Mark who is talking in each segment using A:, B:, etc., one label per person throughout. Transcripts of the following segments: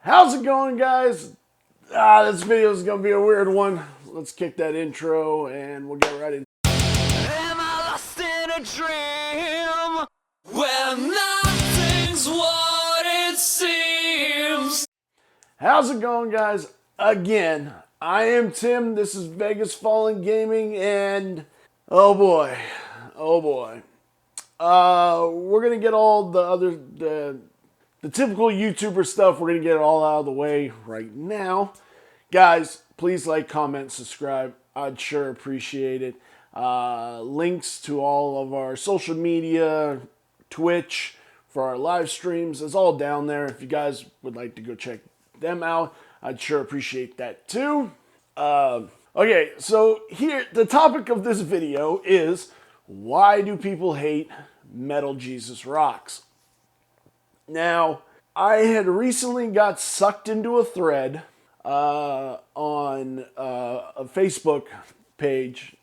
A: How's it going, guys? This video is going to be a weird one. Let's kick that intro and we'll get right into it.
B: Am I lost in a dream where nothing's what it seems?
A: How's it going, guys? Again, I am Tim. This is Vegasfallengaming, and oh boy. We're going to get all the typical YouTuber stuff. We're going to get it all out of the way right now. Guys, please like, comment, subscribe. I'd sure appreciate it. Links to all of our social media, Twitch, for our live streams is all down there. If you guys would like to go check them out, I'd sure appreciate that too. Okay, so here, the topic of this video is, why do people hate Metal Jesus Rocks? Now, I had recently got sucked into a thread on a Facebook page.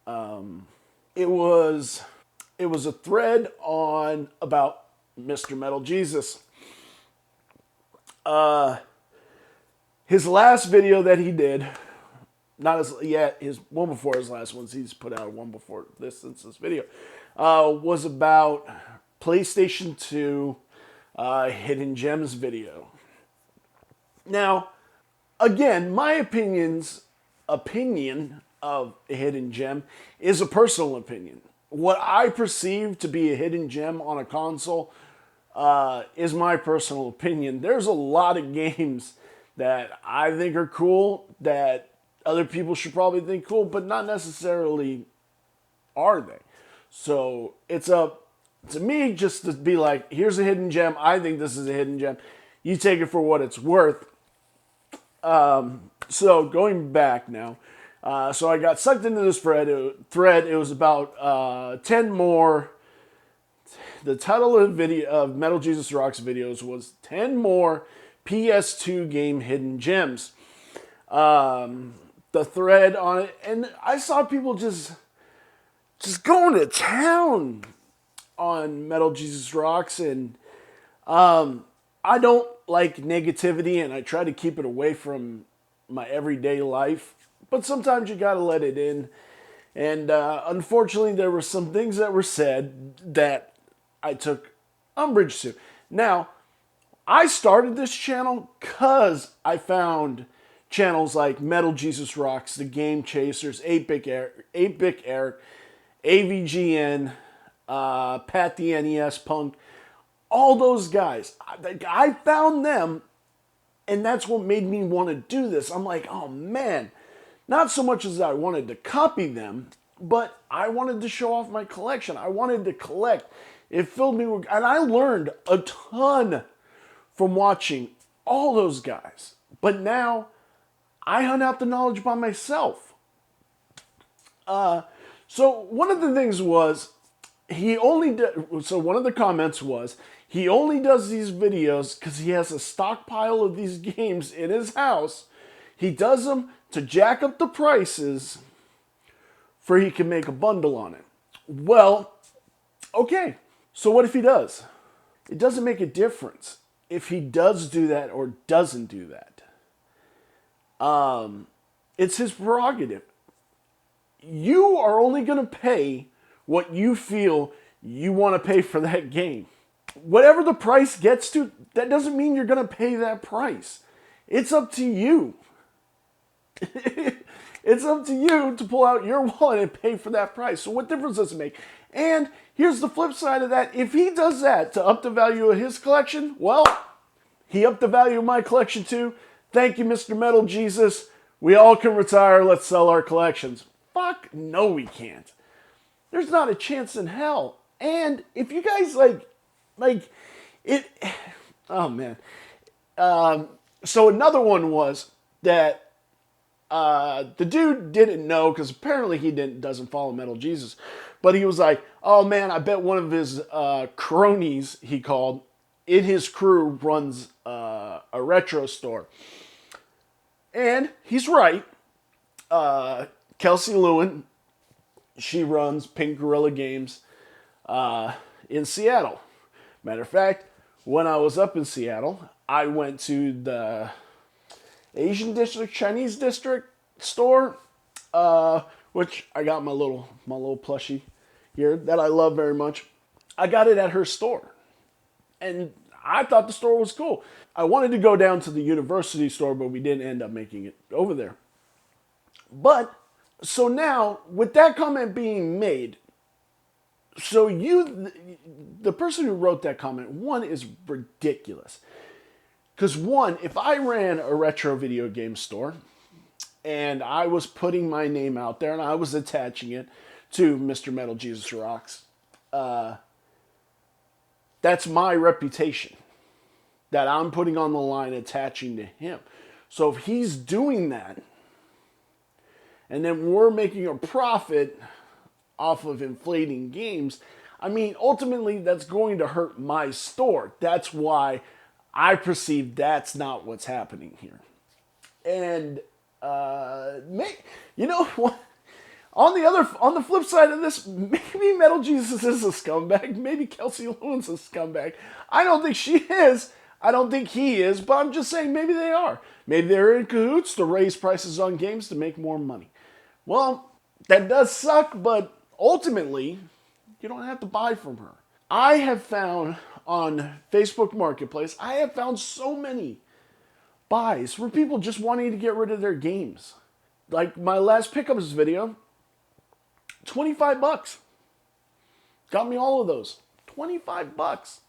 A: It was a thread about Mr. Metal Jesus. His last video that he did, not as yet, his one before his last ones, he's put out one before this since this video, was about PlayStation 2 Hidden Gems video. Now, again, my opinion of a hidden gem is a personal opinion. What I perceive to be a hidden gem on a console is my personal opinion. There's a lot of games that I think are cool that other people should probably think cool, but not necessarily are they. So it's up to me just to be like, here's a hidden gem. I think this is a hidden gem. You take it for what it's worth. So going back now, so I got sucked into this thread. It was about 10 more. The title of Metal Jesus Rocks videos was 10 more PS2 game hidden gems. The thread on it, and I saw people just going to town on Metal Jesus Rocks, and I don't like negativity, and I try to keep it away from my everyday life, but sometimes you gotta let it in. And unfortunately, there were some things that were said that I took umbrage to. Now, I started this channel because I found channels like Metal Jesus Rocks, The Game Chasers, 8-Bit Eric, AVGN, Pat the NES Punk, all those guys. I found them, and that's what made me want to do this. I'm like, oh man, not so much as I wanted to copy them, but I wanted to show off my collection. I wanted to collect. It filled me with, and I learned a ton from watching all those guys. But now, I hunt out the knowledge by myself. So one of the things was, one of the comments was, he only does these videos because he has a stockpile of these games in his house. He does them to jack up the prices for he can make a bundle on it. Well, okay. So what if he does? It doesn't make a difference if he does do that or doesn't do that. It's his prerogative. You are only going to pay what you feel you want to pay for that game. Whatever the price gets to, that doesn't mean you're going to pay that price. It's up to you. It's up to you to pull out your wallet and pay for that price. So what difference does it make? And here's the flip side of that. If he does that to up the value of his collection, well, he upped the value of my collection too. Thank you, Mr. Metal Jesus. We all can retire. Let's sell our collections. Fuck, no we can't. There's not a chance in hell. And if you guys like it, oh man. So another one was that the dude didn't know, because apparently he doesn't follow Metal Jesus, but he was like, oh man, I bet one of his cronies, he called, in his crew runs a retro store. And he's right. Kelsey Lewin, she runs Pink Gorilla Games in Seattle. Matter of fact, when I was up in Seattle, I went to the Asian district, Chinese district store, which I got my little plushie here that I love very much. I got it at her store, and I thought the store was cool. I wanted to go down to the university store, but we didn't end up making it over there. But so now, with that comment being made, so the person who wrote that comment, one, is ridiculous. Because one, if I ran a retro video game store and I was putting my name out there and I was attaching it to Mr. Metal Jesus Rocks, that's my reputation that I'm putting on the line, attaching to him. So if he's doing that, and then we're making a profit off of inflating games, I mean, ultimately that's going to hurt my store. That's why I perceive that's not what's happening here. And you know what? On the flip side of this, maybe Metal Jesus is a scumbag. Maybe Kelsey Lewin's a scumbag. I don't think she is. I don't think he is. But I'm just saying maybe they are. Maybe they're in cahoots to raise prices on games to make more money. Well, that does suck, but ultimately, you don't have to buy from her. I have found on Facebook Marketplace, I have found so many buys for people just wanting to get rid of their games. Like my last pickups video, 25 bucks. Got me all of those. 25 bucks.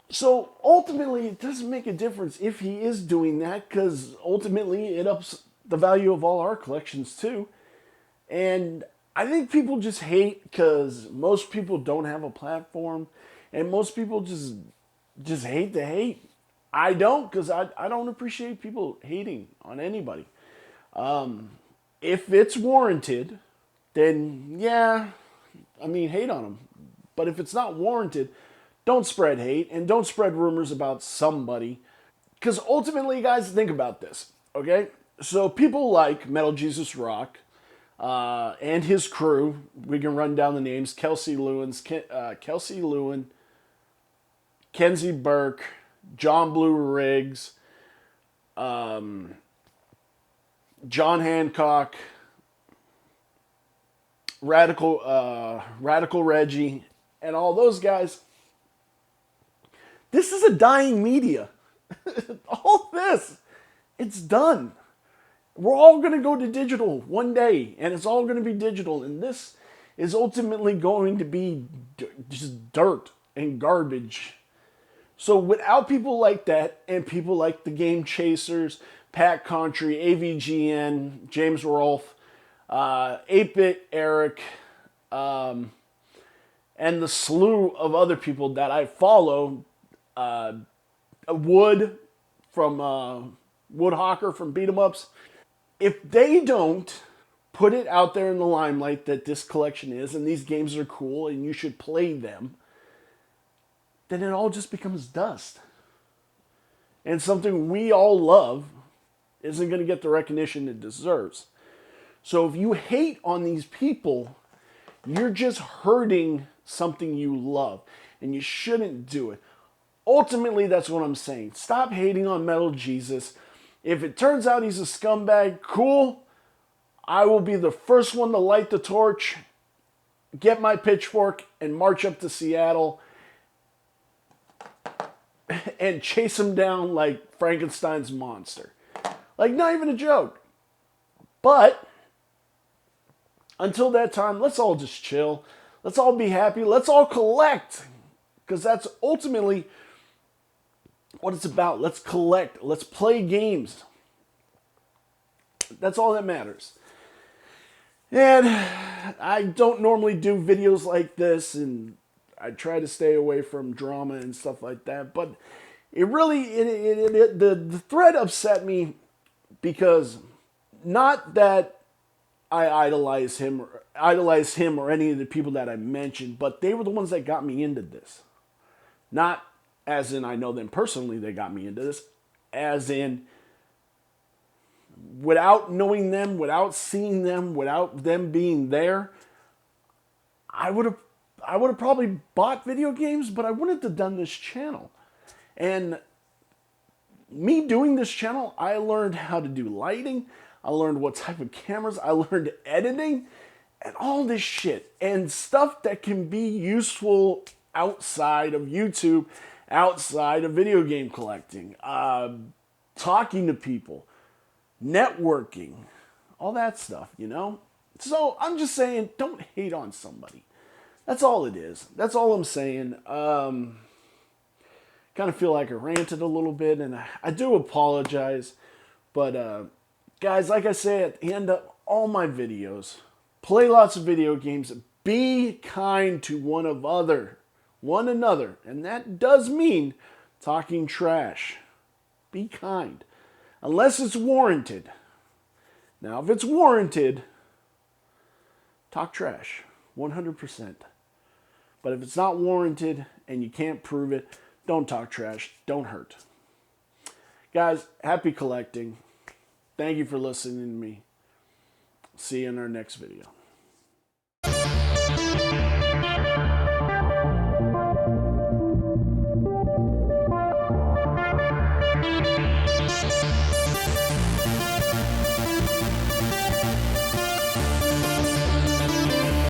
A: So ultimately, it doesn't make a difference if he is doing that, because ultimately it ups the value of all our collections too. And I think people just hate because most people don't have a platform, and most people just hate to hate. I don't, because I don't appreciate people hating on anybody. If it's warranted, then yeah, I mean, hate on them. But if it's not warranted, don't spread hate and don't spread rumors about somebody. Because ultimately, guys, think about this, okay? So people like Metal Jesus Rock and his crew, we can run down the names, Kelsey Lewin, Kenzie Burke, John Blue Riggs, John Hancock, Radical Reggie, and all those guys. This is a dying media. All this, it's done. We're all going to go to digital one day, and it's all going to be digital, and this is ultimately going to be just dirt and garbage. So without people like that, and people like the Game Chasers, Pat Country, AVGN, James Rolfe, 8-Bit Eric, and the slew of other people that I follow, Wood from Woodhawker from Beat 'em Ups, if they don't put it out there in the limelight that this collection is, and these games are cool, and you should play them, then it all just becomes dust. And something we all love isn't going to get the recognition it deserves. So if you hate on these people, you're just hurting something you love, and you shouldn't do it. Ultimately, that's what I'm saying. Stop hating on Metal Jesus. If it turns out he's a scumbag, cool. I will be the first one to light the torch, get my pitchfork, and march up to Seattle and chase him down like Frankenstein's monster. Like, not even a joke. But until that time, let's all just chill. Let's all be happy. Let's all collect. Because that's ultimately what it's about. Let's collect. Let's play games. That's all that matters. And I don't normally do videos like this, and I try to stay away from drama and stuff like that. But it really, the thread upset me because not that I idolize him or any of the people that I mentioned, but they were the ones that got me into this. Not as in I know them personally, they got me into this. As in, without knowing them, without seeing them, without them being there, I would have probably bought video games, but I wouldn't have done this channel. And me doing this channel, I learned how to do lighting. I learned what type of cameras. I learned editing and all this shit and stuff that can be useful outside of YouTube, outside of video game collecting, talking to people, networking, all that stuff, you know? So I'm just saying, don't hate on somebody. That's all it is. That's all I'm saying. Kind of feel like I ranted a little bit, and I do apologize. But guys, like I say at the end of all my videos, play lots of video games. Be kind to one another. And that does mean talking trash. Be kind. Unless it's warranted. Now, if it's warranted, talk trash. 100%. But if it's not warranted and you can't prove it, don't talk trash. Don't hurt. Guys, happy collecting. Thank you for listening to me. See you in our next video.